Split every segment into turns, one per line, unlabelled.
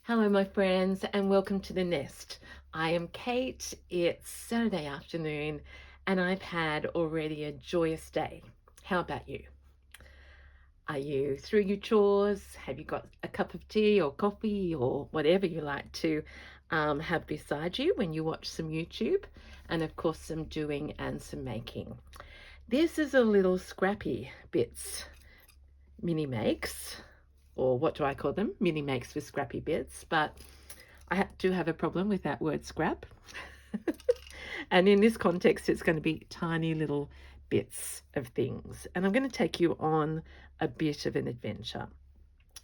Hello, my friends, and welcome to the nest. I am Kate. It's Saturday afternoon, and I've had already a joyous day. How about you? Are you through your chores? Have you got a cup of tea or coffee or whatever you like to have beside you when you watch some YouTube? And of course, some doing and some making. This is a little Scrappy Bits mini makes, or what do I call them? Mini makes with Scrappy Bits, but do have a problem with that word scrap. And in this context, it's going to be tiny little bits of things. And I'm going to take you on a bit of an adventure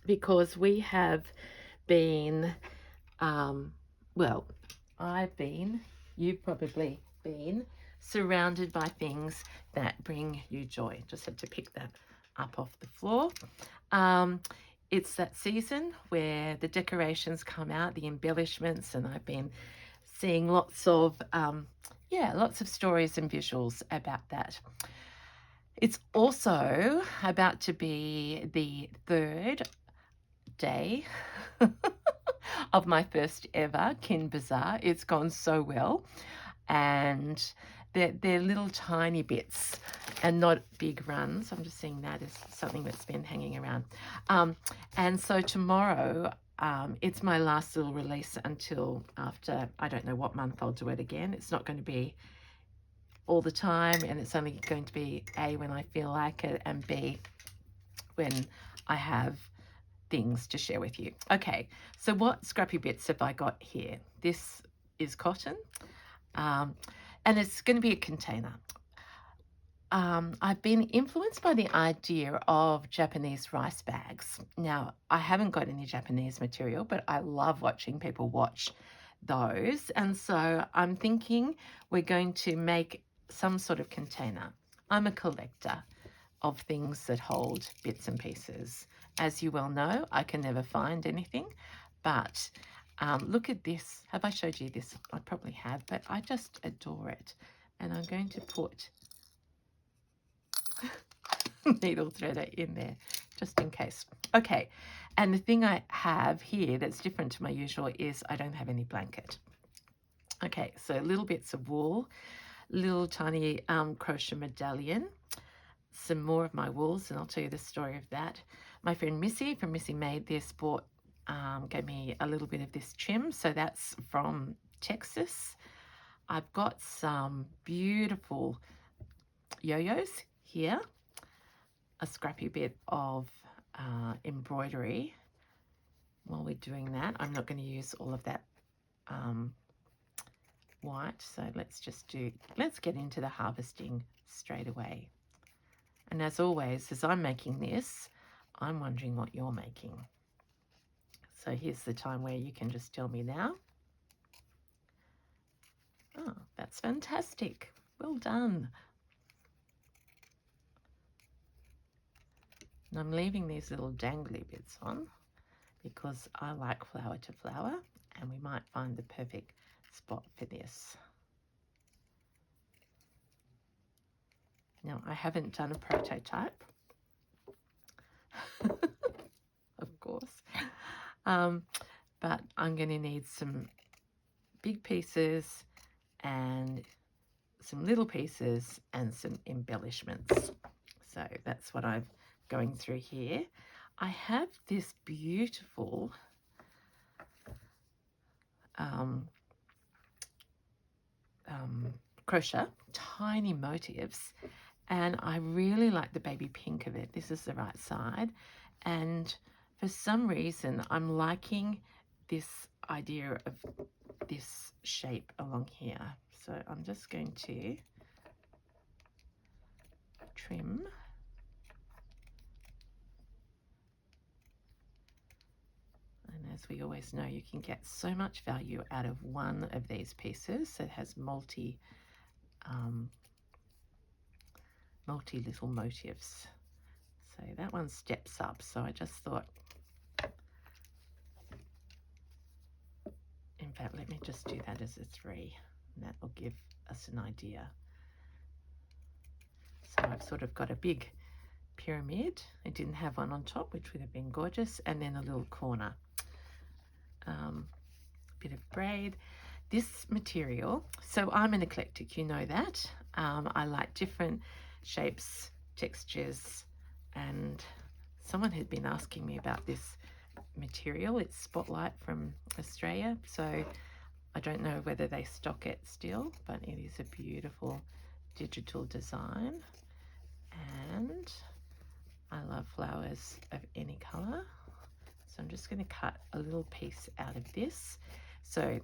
because we have been, well, you've probably been surrounded by things that bring you joy. Just had to pick that up off the floor. It's that season where the decorations come out, the embellishments, and I've been seeing lots of stories and visuals about that. It's also about to be the third day of my first ever KiN Bazaar. It's gone so well, and they're little tiny bits and not big runs. I'm just seeing that as something that's been hanging around. And so tomorrow, it's my last little release until after, I don't know what month I'll do it again. It's not going to be all the time, and it's only going to be A, when I feel like it, and B, when I have things to share with you. Okay, so what scrappy bits have I got here? This is cotton, and it's going to be a container. I've been influenced by the idea of Japanese rice bags. Now, I haven't got any Japanese material, but I love watching people watch those. And so I'm thinking we're going to make some sort of container. I'm a collector of things that hold bits and pieces. As you well know, I can never find anything, but look at this. Have I showed you this? I probably have, but I just adore it. And I'm going to put needle threader in there just in case. Okay, and the thing I have here that's different to my usual is I don't have any blanket. Okay, so little bits of wool, little tiny crochet medallion, some more of my wools, and I'll tell you the story of that. My friend Missy from Missy Made This gave me a little bit of this trim, so that's from Texas. I've got some beautiful yo-yos here, a scrappy bit of embroidery. While we're doing that, I'm not going to use all of that white, so let's get into the harvesting straight away. And as always, as I'm making this, I'm wondering what you're making. So here's the time where you can just tell me now. Oh, that's fantastic. Well done. And I'm leaving these little dangly bits on because I like flower to flower, and we might find the perfect spot for this. Now, I haven't done a prototype, of course, but I'm going to need some big pieces and some little pieces and some embellishments. So that's what I'm going through here. I have this beautiful crochet, tiny motifs, and I really like the baby pink of it. This is the right side, and for some reason I'm liking this idea of this shape along here. So I'm just going to trim. And as we always know, you can get so much value out of one of these pieces. It has multi little motifs. So that one steps up. So I just thought, in fact, let me just do that as a 3, and that will give us an idea. So I've sort of got a big pyramid. I didn't have one on top, which would have been gorgeous, and then a little corner. bit of braid. This material, so I'm an eclectic, you know that. I like different shapes, textures, and someone had been asking me about this material. It's Spotlight from Australia, so I don't know whether they stock it still, but it is a beautiful digital design, and I love flowers of any color. So I'm just going to cut a little piece out of this. So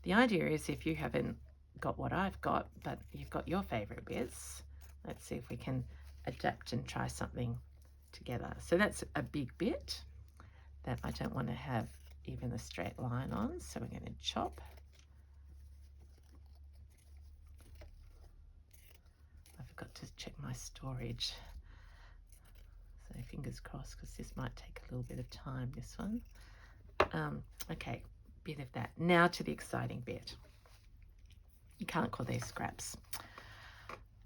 the idea is, if you haven't got what I've got, but you've got your favorite bits, let's see if we can adapt and try something together. So that's a big bit that I don't want to have even a straight line on, so we're going to chop. I forgot to check my storage, so fingers crossed, because this might take a little bit of time, this one. Okay, bit of that. Now to the exciting bit. You can't call these scraps,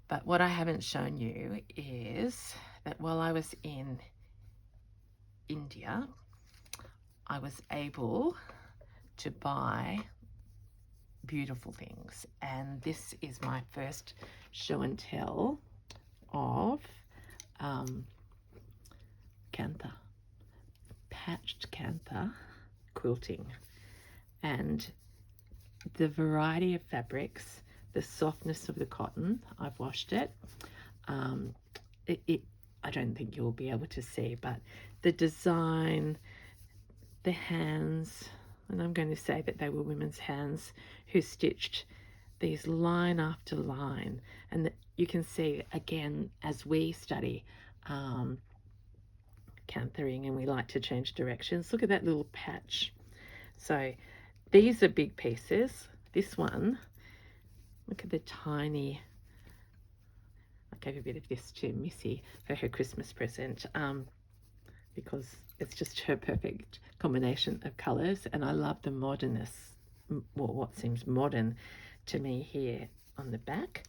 but what I haven't shown you is that while I was in India, I was able to buy beautiful things, and this is my first show and tell of kantha, patched kantha quilting, and the variety of fabrics, the softness of the cotton. I've washed it. I don't think you'll be able to see, but the design, the hands, and I'm going to say that they were women's hands who stitched these line after line, and you can see again, as we study canthering and we like to change directions, look at that little patch. So these are big pieces. This one, look at the tiny, I gave a bit of this to Missy for her Christmas present, because it's just her perfect combination of colours, and I love the modernness, well, what seems modern to me here on the back.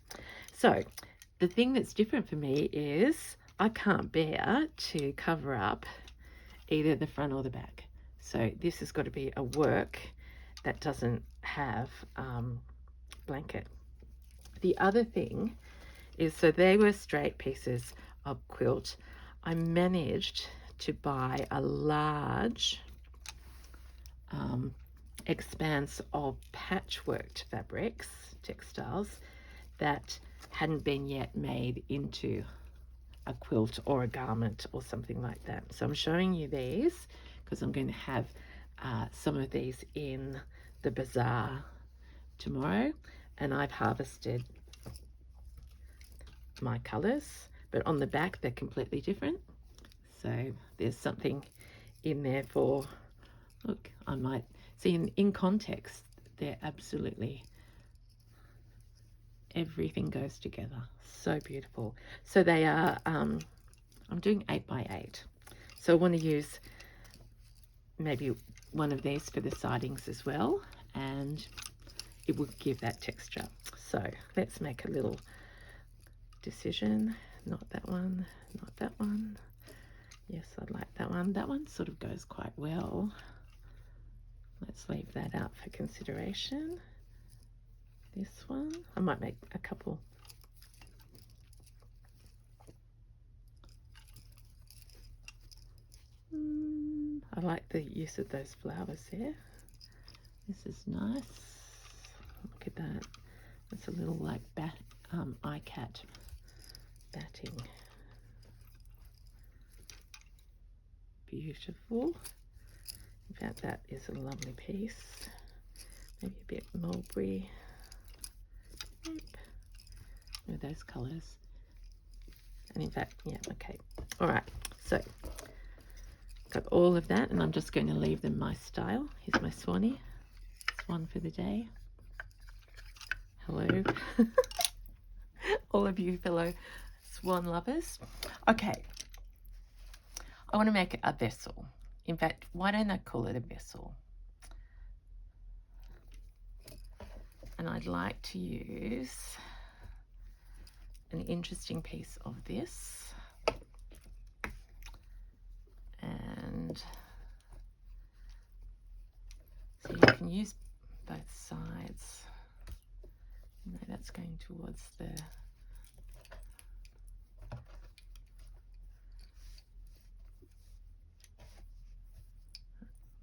So the thing that's different for me is I can't bear to cover up either the front or the back. So this has got to be a work that doesn't have blanket. The other thing is, so they were straight pieces of quilt. I managed to buy a large expanse of patchworked fabrics, textiles, that hadn't been yet made into a quilt or a garment or something like that. So I'm showing you these because I'm going to have some of these in the bazaar tomorrow, and I've harvested my colors, but on the back they're completely different. So there's something in there for, look, I might see in context, they're absolutely, everything goes together. So beautiful. So they are, I'm doing 8 by 8. So I want to use maybe one of these for the sidings as well, and it will give that texture. So let's make a little decision. Not that one, not that one. Yes, I'd like that one. That one sort of goes quite well. Let's leave that out for consideration. This one, I might make a couple. I like the use of those flowers there. This is nice. Look at that. It's a little like iCat batting. Beautiful. In fact, that is a lovely piece. Maybe a bit mulberry. Yep. With those colours. And in fact, yeah, okay. All right, so got all of that, and I'm just going to leave them my style. Here's my Swanee. Swan for the day. Hello. All of you fellow swan lovers. Okay. I want to make a vessel. In fact, why don't I call it a vessel? And I'd like to use an interesting piece of this. And so you can use both sides. No, that's going towards the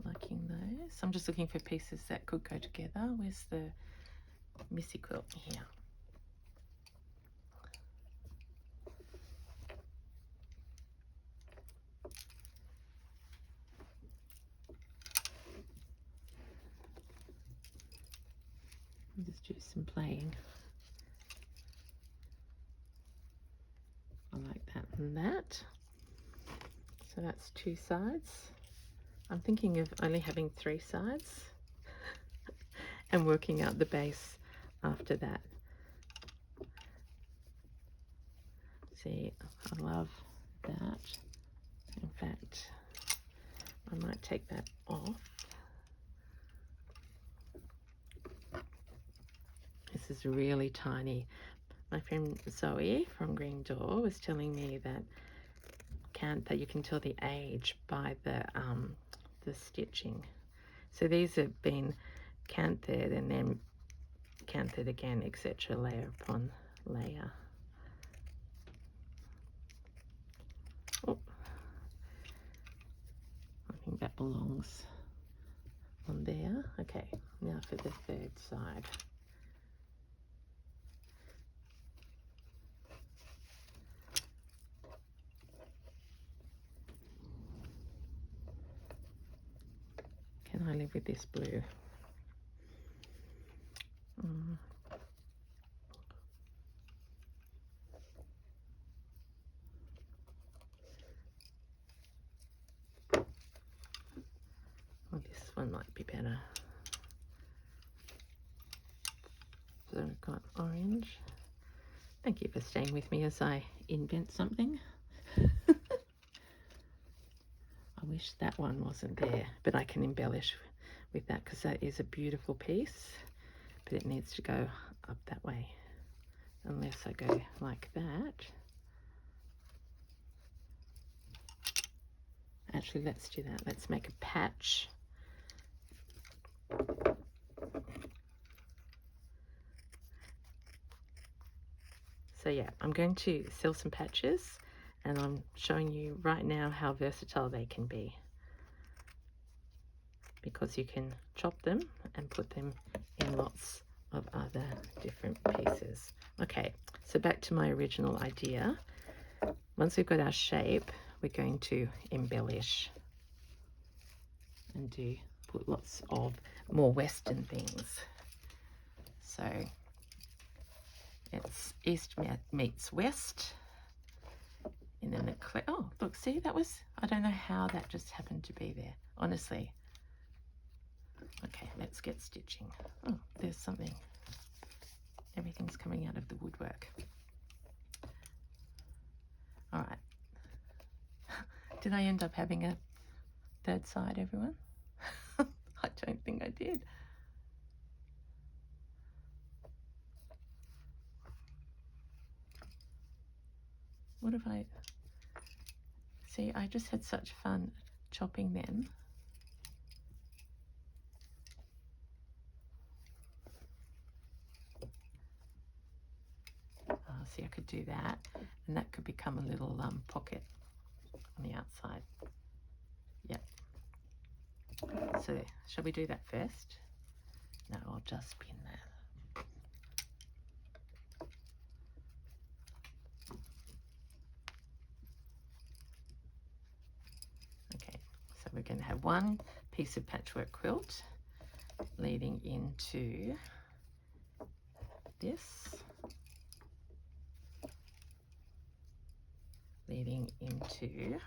liking those. I'm just looking for pieces that could go together. Where's the Missy quilt? Here. I'll just do some playing. I like that and that. So that's 2 sides. I'm thinking of only having 3 sides and working out the base after that. See, I love that. In fact, I might take that off. This is really tiny. My friend Zoe from Green Door was telling me that you can tell the age by the stitching. So these have been canted and then canted again, etc., layer upon layer. Oh, I think that belongs on there. Okay, now for the 3rd side. Can I live with this blue? Well, this one might be better. So we've got orange. Thank you for staying with me as I invent something. I wish that one wasn't there, but I can embellish with that because that is a beautiful piece, but it needs to go up that way. Unless I go like that. Actually, let's do that. Let's make a patch. So yeah, I'm going to sell some patches and I'm showing you right now how versatile they can be, because you can chop them and put them in lots of other different pieces. Okay, so back to my original idea. Once we've got our shape, we're going to embellish and put lots of more Western things. So it's East meets West. And then oh, look, see, that was, I don't know how that just happened to be there, honestly. Okay, let's get stitching. Oh, there's something. Everything's coming out of the woodwork. All right. Did I end up having a 3rd side, everyone? I don't think I did. What if I... See, I just had such fun chopping them. See, I could do that, and that could become a little pocket on the outside. Yep. So, shall we do that first? No, I'll just pin that. Okay, so we're going to have one piece of patchwork quilt leading into this, leading into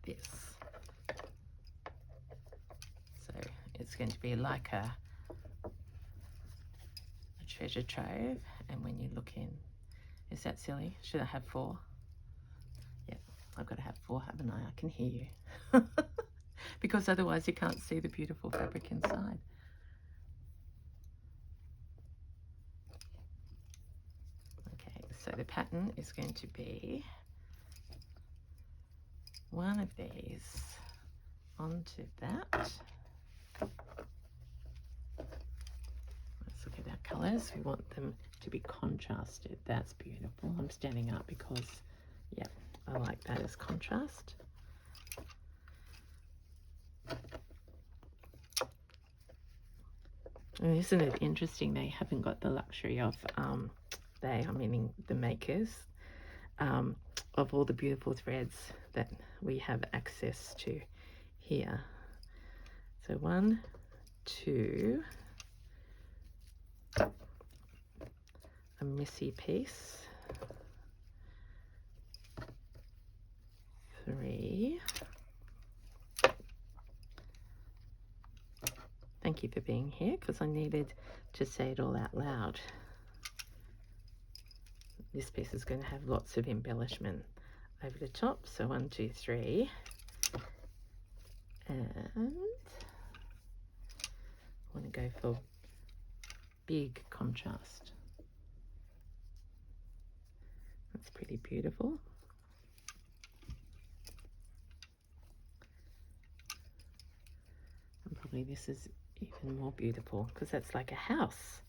this. So it's going to be like a treasure trove, and when you look in, is that silly? Should I have 4? Yep, I've got to have 4, haven't I? I can hear you. Because otherwise you can't see the beautiful fabric inside. Okay, so the pattern is going to be one of these onto that, colours. We want them to be contrasted. That's beautiful. I'm standing up because, yeah, I like that as contrast. And isn't it interesting, they haven't got the luxury of, I'm meaning the makers, of all the beautiful threads that we have access to here. So 1, 2, a missy piece, 3. Thank you for being here, because I needed to say it all out loud. This piece is going to have lots of embellishment over the top. So 1, 2, 3. And I want to go for big contrast. That's pretty beautiful. And probably this is even more beautiful because that's like a house.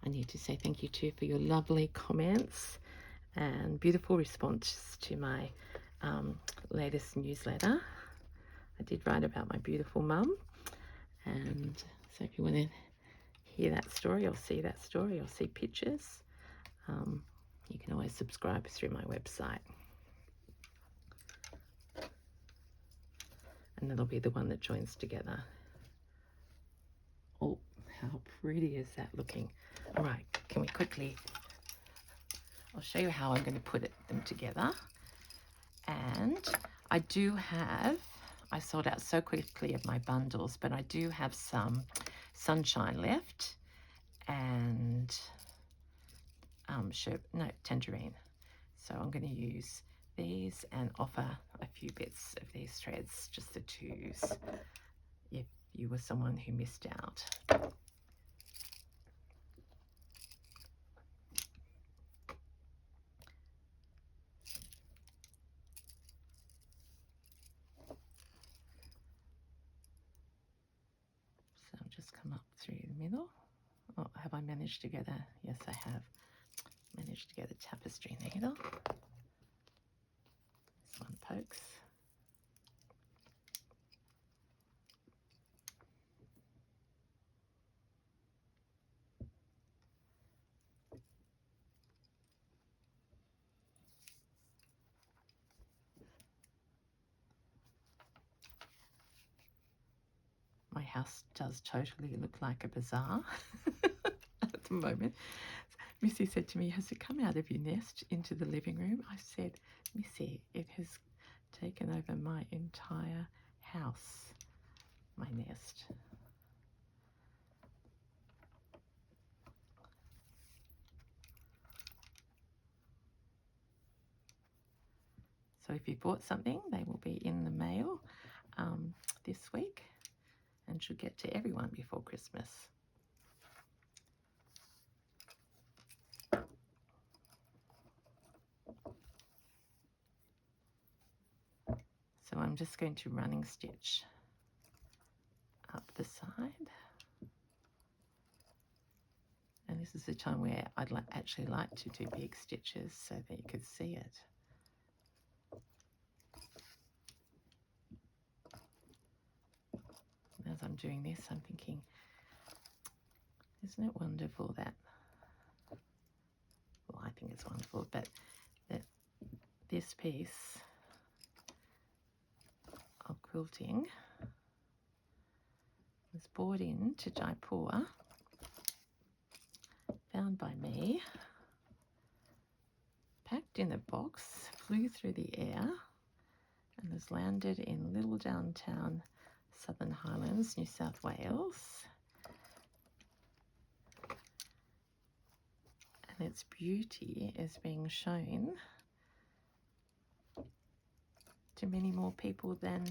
I need to say thank you too for your lovely comments and beautiful response to my latest newsletter. I did write about my beautiful mum, and so if you want to hear that story or see that story or see pictures, you can always subscribe through my website, and that'll be the one that joins together. Oh, how pretty is that looking? All right, can we quickly, I'll show you how I'm going to put them together. And I do have, I sold out so quickly of my bundles, but I do have some sunshine left and tangerine. So I'm going to use these and offer a few bits of these threads, just the 2s, if you were someone who missed out. So I'll just come up through the middle. Oh, have I managed to get a, yes I have managed to get a tapestry needle. This one pokes. My house does totally look like a bazaar at the moment. Missy said to me, has it come out of your nest into the living room? I said, Missy, it has taken over my entire house, my nest. So if you bought something, they will be in the mail this week and should get to everyone before Christmas. So I'm just going to running stitch up the side. And this is the time where I'd actually like to do big stitches so that you could see it. And as I'm doing this, I'm thinking, isn't it wonderful that, well, I think it's wonderful, but that this piece of quilting was brought in to Jaipur, found by me, packed in a box, flew through the air, and has landed in little downtown Southern Highlands, New South Wales. And its beauty is being shown to many more people than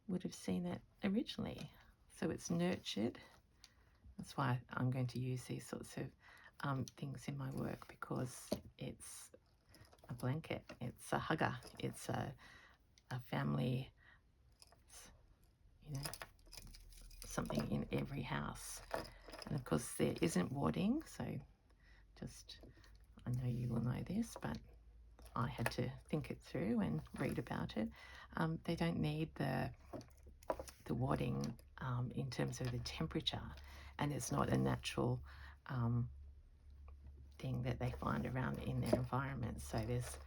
would have seen it originally. So it's nurtured. That's why I'm going to use these sorts of things in my work, because it's a blanket, it's a hugger, it's a family, you know, something in every house. And of course there isn't wadding, so just, I know you will know this, but I had to think it through and read about it. They don't need the wadding in terms of the temperature, and it's not a natural thing that they find around in their environment. So there's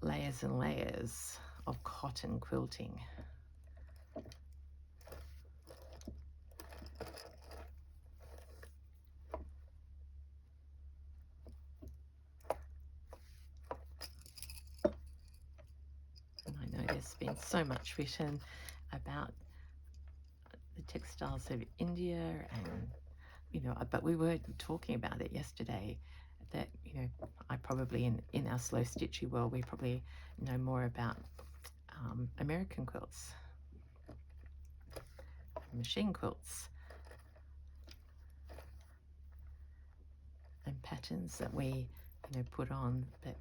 layers and layers of cotton quilting. And I know there's been so much written about the textiles of India, and you know, but we were talking about it yesterday, that, you know, I probably in our slow stitchy world, we probably know more about American quilts, machine quilts, and patterns that we, you know, put on. But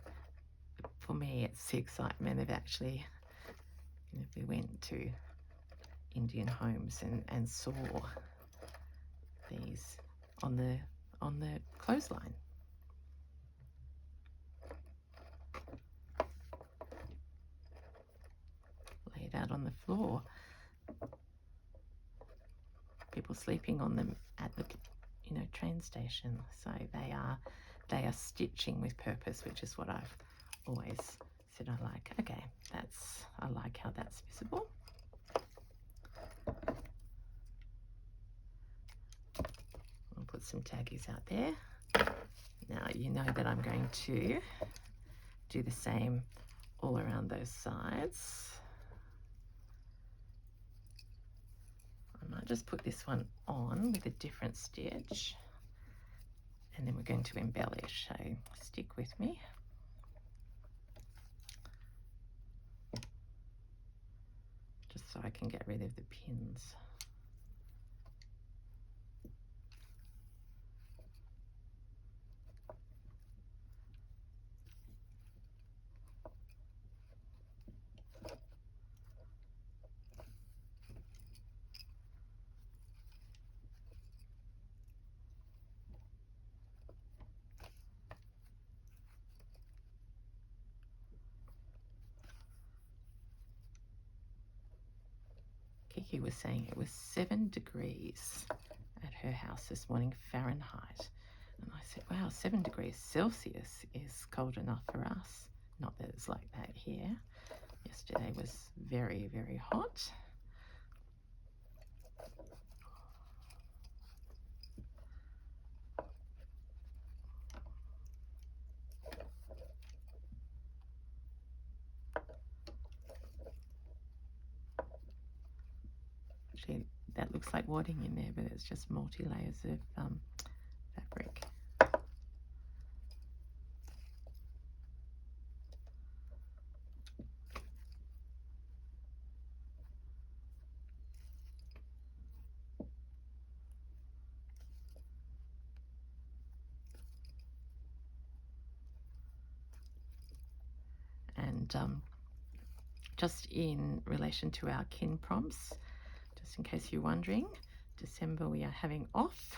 for me, it's the excitement of actually, you know, we went to Indian homes and saw these on the clothesline. Laid out on the floor. People sleeping on them at the, you know, train station. So they are stitching with purpose, which is what I've always said I like. Okay, I like how that's visible. I'll put some taggies out there. Now you know that I'm going to do the same all around those sides. I might just put this one on with a different stitch, and then we're going to embellish, so stick with me. Just so I can get rid of the pins. Kiki was saying it was 7 degrees at her house this morning, Fahrenheit. And I said, wow, 7 degrees Celsius is cold enough for us. Not that it's like that here. Yesterday was very, very hot. Actually, that looks like wadding in there, but it's just multi-layers of fabric. And just in relation to our KiN prompts, just in case you're wondering, December we are having off.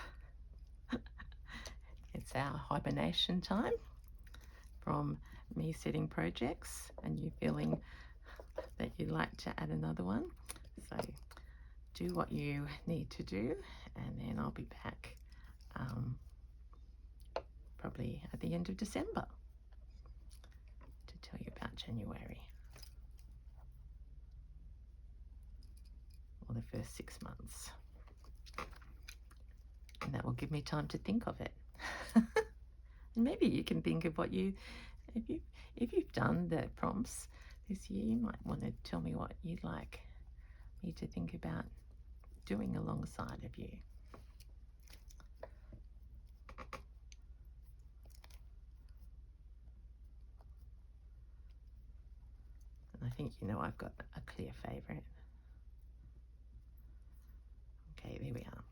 It's our hibernation time from me setting projects and you feeling that you'd like to add another one. So do what you need to do, and then I'll be back probably at the end of December to tell you about January, or the first 6 months. And that will give me time to think of it. Maybe you can think of what if you've done the prompts this year, you might want to tell me what you'd like me to think about doing alongside of you. And I think, you know, I've got a clear favourite. Okay, there we are.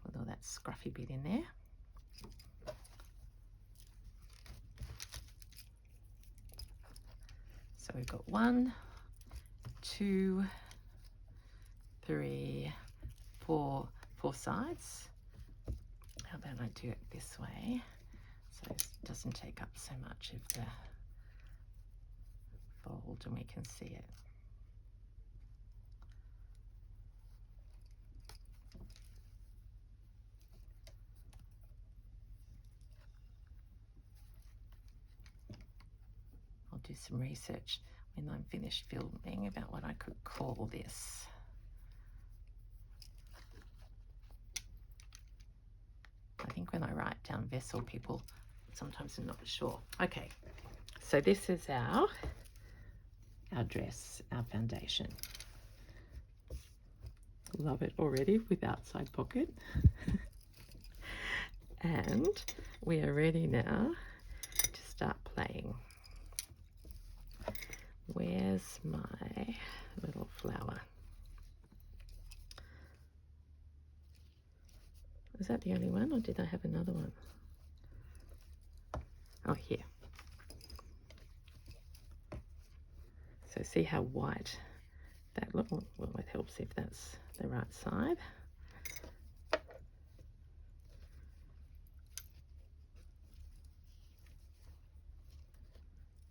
Put all that scruffy bit in there. So we've got 1, 2, 3, 4 sides. How about I do it this way so it doesn't take up so much of the fold and we can see it. I'll do some research when I'm finished filming about what I could call this. I think when I write down vessel, people sometimes are not sure. Okay, so this is our dress, our foundation. Love it already with outside pocket. And we are ready now to start playing. Where's my little flower? Is that the only one, or did I have another one? Oh, here. So see how white that looks? Well, it helps if that's the right side.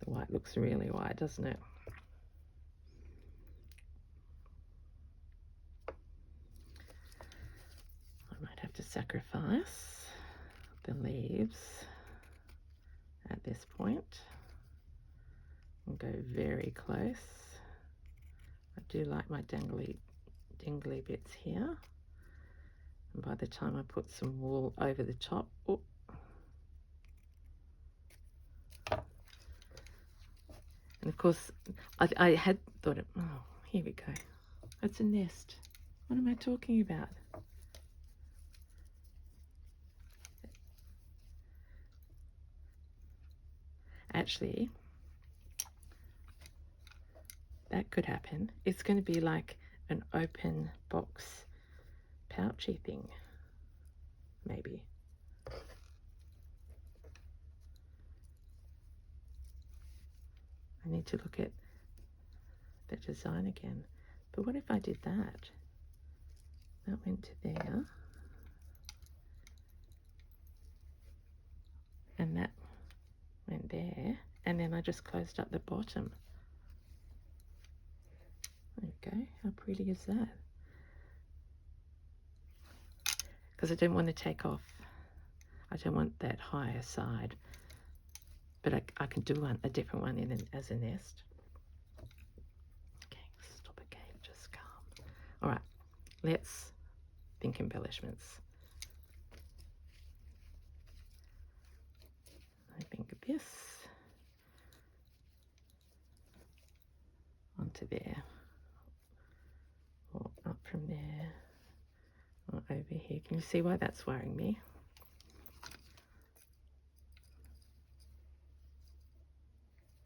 The white looks really white, doesn't it? I might have to sacrifice the leaves at this point and go very close. I do like my dangly bits here. And by the time I put some wool over the top, oh, and of course I had thought it, oh, here we go. It's a nest. What am I talking about? Actually, that could happen. It's going to be like an open box pouchy thing, maybe. I need to look at the design again. But what if I did that? That went to there. And that went there. And then I just closed up the bottom. There we go. How pretty is that? Because I don't want to take off. I don't want that higher side. But I can do a different one as a nest. Okay, stop again. Just calm. All right, let's think embellishments. I think of this onto there, or up from there, or over here. Can you see why that's worrying me?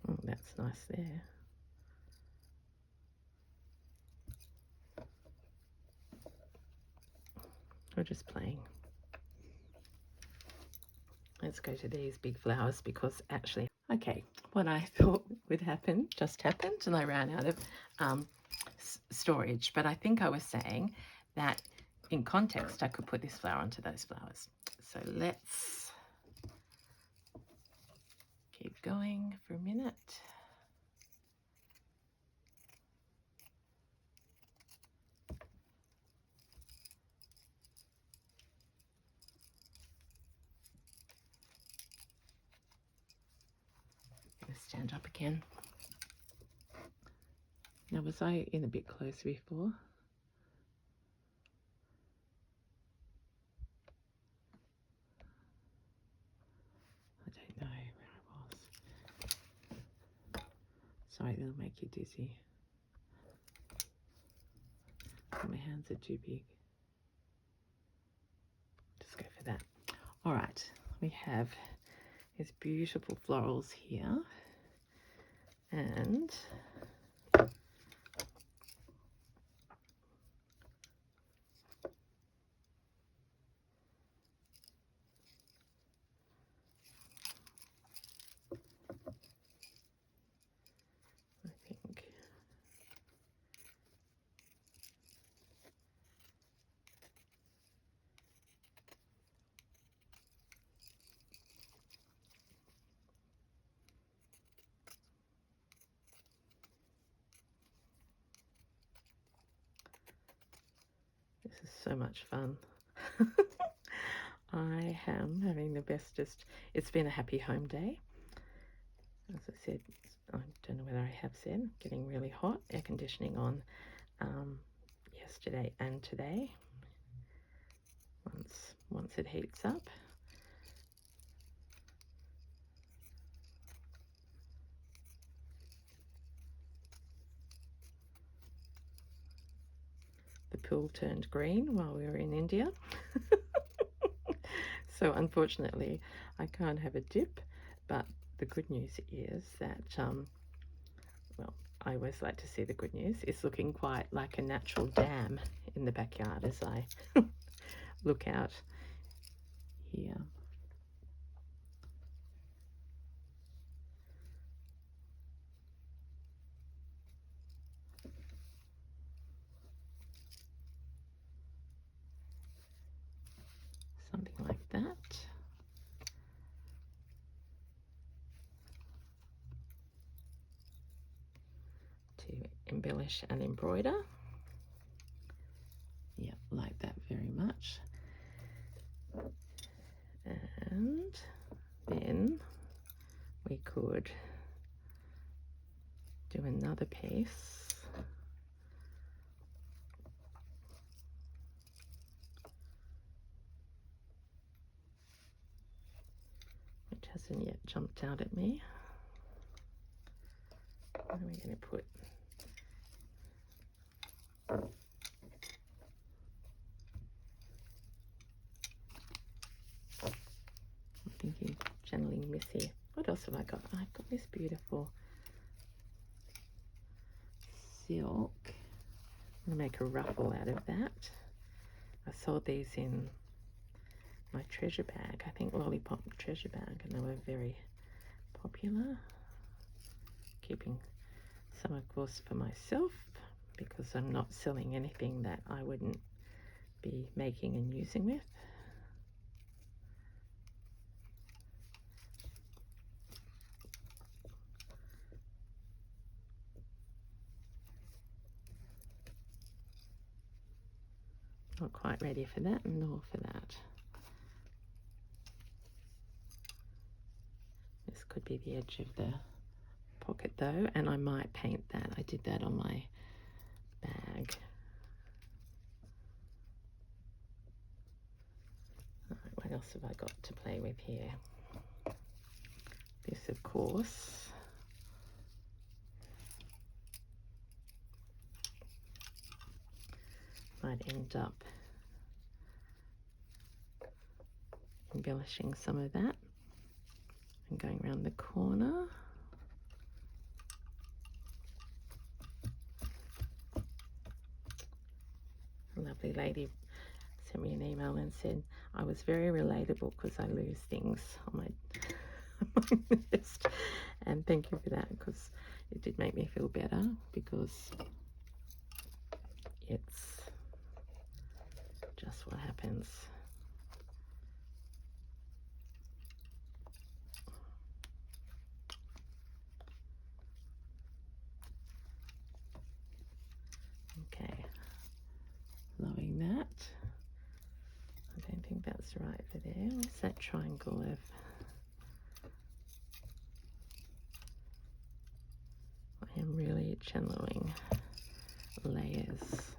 Oh, that's nice there. We're just playing. Let's go to these big flowers because actually, okay, what I thought would happen just happened and I ran out of storage. But I think I was saying that in context, I could put this flower onto those flowers. So let's keep going for a minute. Stand up again. Now, was I in a bit close before? I don't know where I was. Sorry, that'll make you dizzy. My hands are too big. Just go for that. All right, we have these beautiful florals here. And is so much fun. I am having the bestest. It's been a happy home day. As I said, I don't know whether I have said, getting really hot. Air conditioning on yesterday and today. Once it heats up. The pool turned green while we were in India. So unfortunately, I can't have a dip, but the good news is that, well, I always like to see the good news. It's looking quite like a natural dam in the backyard as I look out here. Something like that. To embellish and embroider. Yeah, like that very much. And then we could do another piece. Which hasn't yet jumped out at me. What are we going to put? I'm thinking channeling Missy. What else have I got? I've got this beautiful silk. I'm going to make a ruffle out of that. I saw these in my treasure bag, I think Lollipop treasure bag, and they were very popular. Keeping some, of course, for myself, because I'm not selling anything that I wouldn't be making and using with. Not quite ready for that, nor for that. This could be the edge of the pocket though, and I might paint that. I did that on my bag. Alright, what else have I got to play with here? This, of course, might end up embellishing some of that and going around the corner. A lovely lady sent me an email and said I was very relatable because I lose things on my list, and thank you for that, because it did make me feel better, because it's just what happens. Okay, loving that. I don't think that's right for there. Where's that triangle of? I am really channeling layers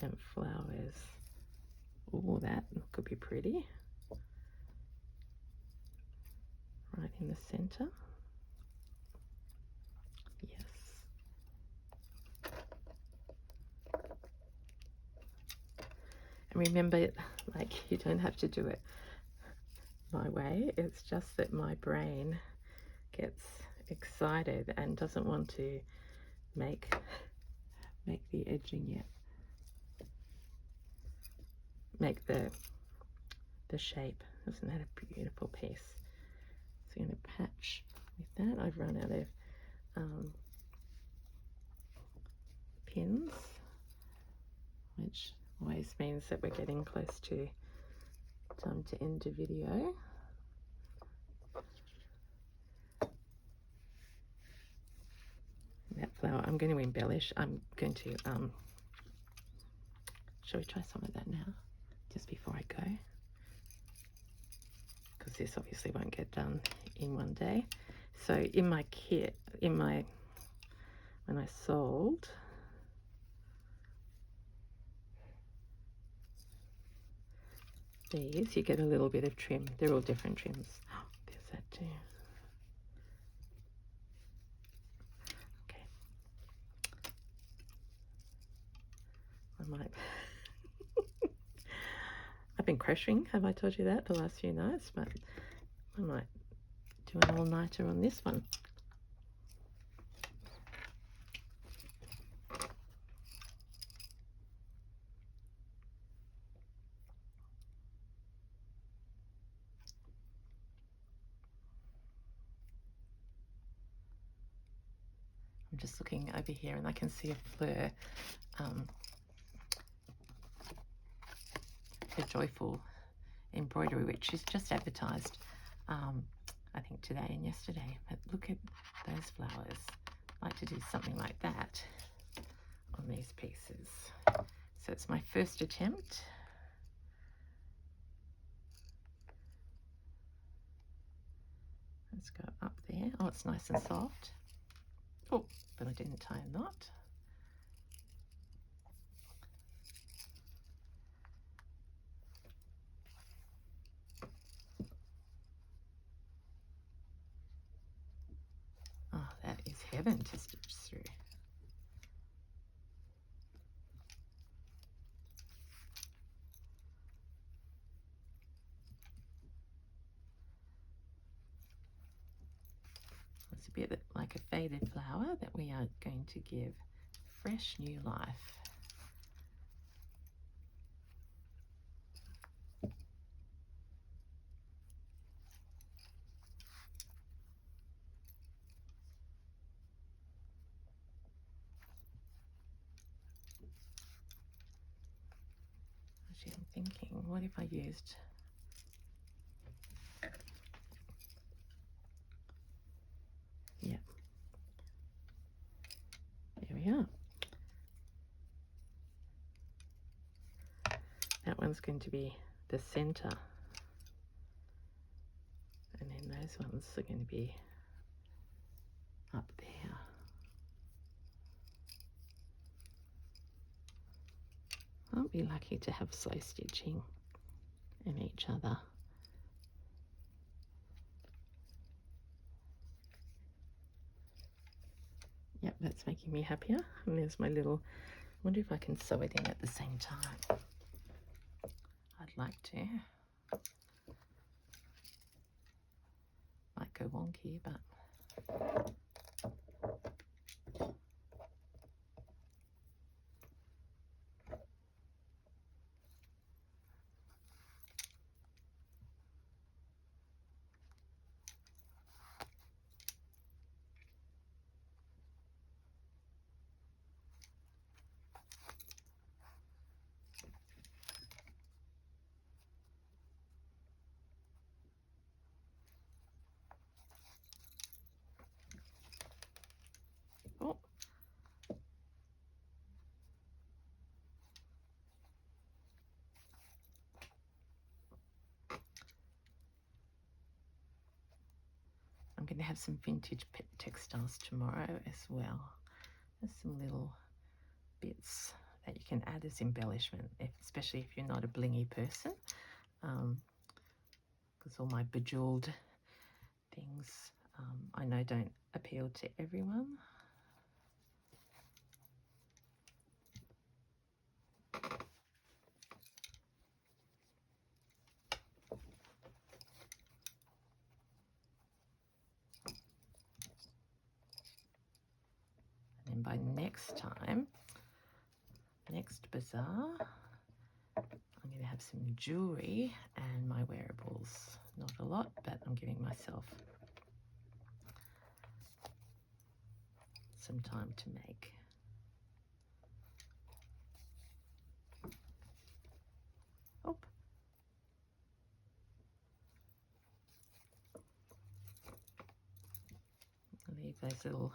and flowers. Oh, that could be pretty. Right in the center. Yes. And remember, like, you don't have to do it my way. It's just that my brain gets excited and doesn't want to make the edging yet. Make the shape. Isn't that a beautiful piece? So I'm going to patch with that. I've run out of pins, which always means that we're getting close to time to end the video. That flower I'm going to embellish. I'm going to Shall we try some of that now, just before I go? Because this obviously won't get done in one day. So in my kit, when I sold, these, you get a little bit of trim. They're all different trims. Oh, there's that too. Okay. I might. I've been crocheting, have I told you that, the last few nights? But I might do an all-nighter on this one. I'm just looking over here and I can see a fleur, a joyful embroidery, which is just advertised, I think today and yesterday. But look at those flowers. I'd like to do something like that on these pieces. So it's my first attempt. Let's go up there. Oh, it's nice and soft. Oh, but I didn't tie a knot. Oh, that is heaven to stitch through. It's a bit like a faded flower that we are going to give fresh new life. Actually, I'm thinking, what if I used there we are. That one's going to be the center. And then those ones are going to be up there. Aren't we lucky to have slow stitching in each other? Yep, that's making me happier. And there's my little, I wonder if I can sew it in at the same time. I'd like to. Might go wonky, but oh. I'm going to have some vintage textiles tomorrow as well. There's some little bits that you can add as embellishment, especially if you're not a blingy person, because all my bejeweled things I know don't appeal to everyone. And by next time, next bazaar, I'm going to have some jewelry and my wearables. Not a lot, but I'm giving myself some time to make. Oh. I'll leave those little,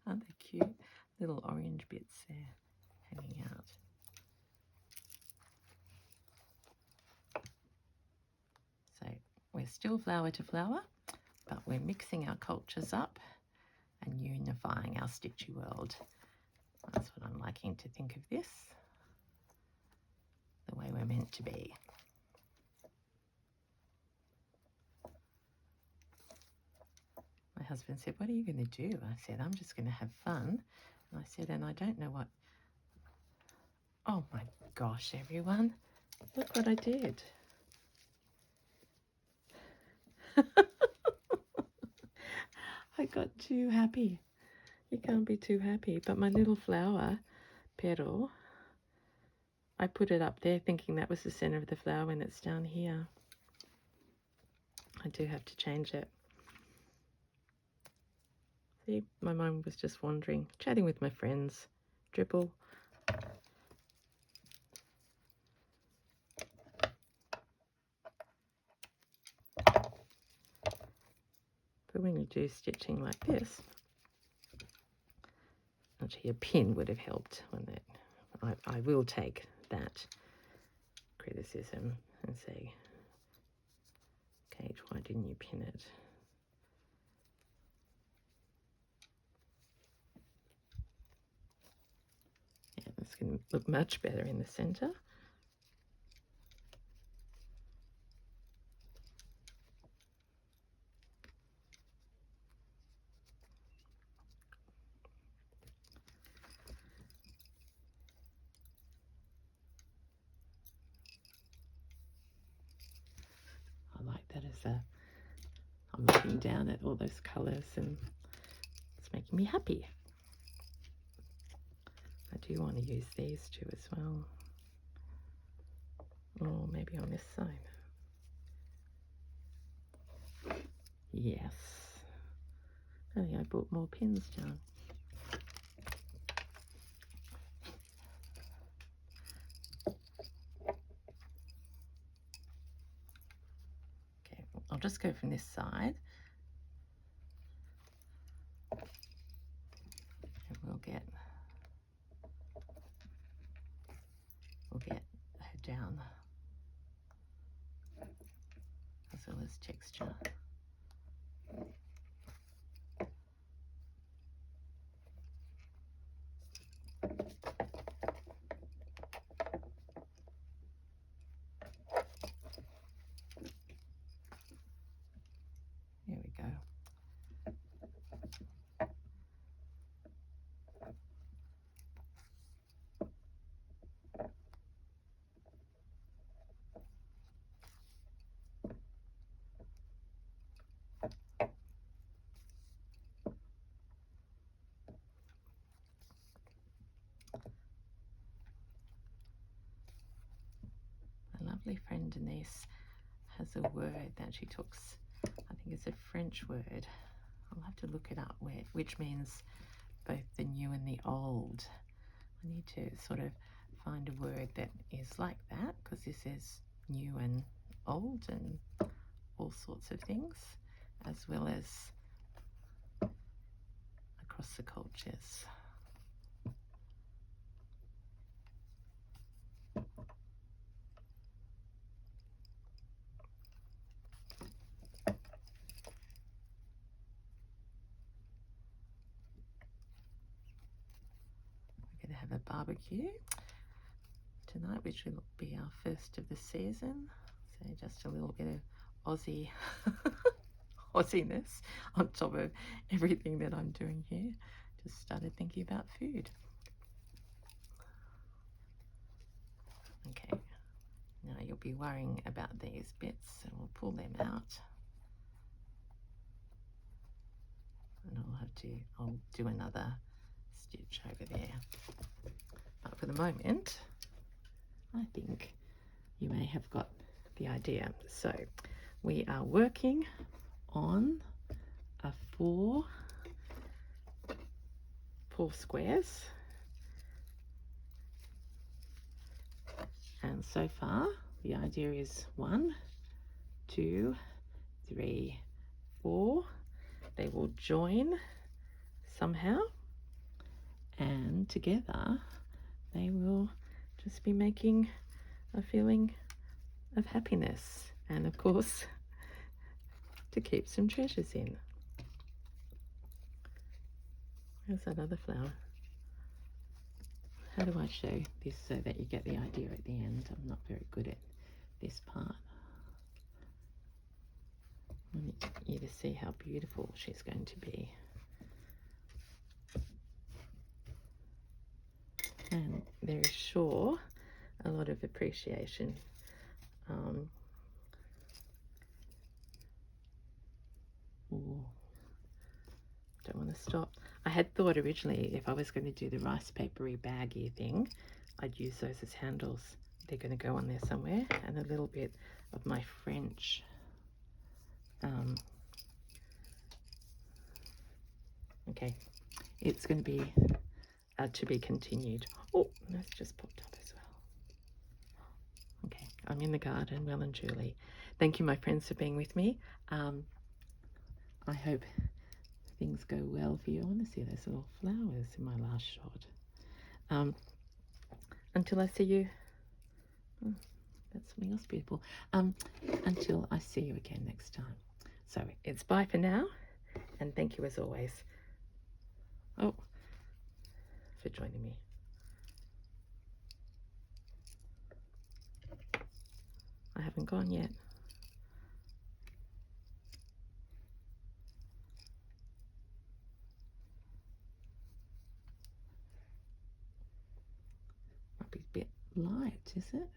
aren't they cute? Little orange bits there hanging out. We're still flower to flower, but we're mixing our cultures up and unifying our stitchy world. That's what I'm liking to think of this, the way we're meant to be. My husband said, "What are you going to do?" I said, "I'm just going to have fun." And I said, "And I don't know what..." Oh my gosh, everyone, look what I did. I got too happy. You can't be too happy. But my little flower petal, I put it up there thinking that was the center of the flower when it's down here. I do have to change it. See, my mind was just wandering, chatting with my friends. Dribble. But when you do stitching like this, actually a pin would have helped on that. I will take that criticism and say, "Kate, why didn't you pin it?" Yeah, it's going to look much better in the center. I like that as a... I'm looking down at all those colours and it's making me happy. I do want to use these two as well. Or maybe on this side. Yes. I think I brought more pins down. Okay, I'll just go from this side. And we'll get her down as well as texture. There we go. My lovely friend Denise has a word that she talks, I think it's a French word. I'll have to look it up, which means both the new and the old. I need to sort of find a word that is like that, because this is new and old and all sorts of things, as well as across the cultures. We're going to have a barbecue tonight, which will be our first of the season. So just a little bit of Aussie Aussiness on top of everything that I'm doing here. Just started thinking about food. Okay, now you'll be worrying about these bits, so we'll pull them out. And I'll do another stitch over there. But for the moment, I think you may have got the idea. So we are working on a four squares, and so far the idea is 1, 2, 3, 4. They will join somehow, and together they will just be making a feeling of happiness. And of course to keep some treasures in. Where's that other flower? How do I show this so that you get the idea at the end? I'm not very good at this part. I want you to see how beautiful she's going to be. And there is sure a lot of appreciation. Don't want to stop. I had thought originally if I was going to do the rice papery baggy thing, I'd use those as handles. They're going to go on there somewhere, and a little bit of my French okay, it's going to be continued. Oh, that's just popped up as well. Okay, I'm in the garden, well and truly. Thank you, my friends, for being with me. I hope things go well for you. I want to see those little flowers in my last shot. Until I see you, oh, that's something else beautiful. Until I see you again next time. So it's bye for now, and thank you as always. Oh, for joining me. I haven't gone yet. Might be a bit light, is it?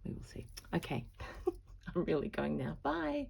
We will see. Okay, I'm really going now. Bye.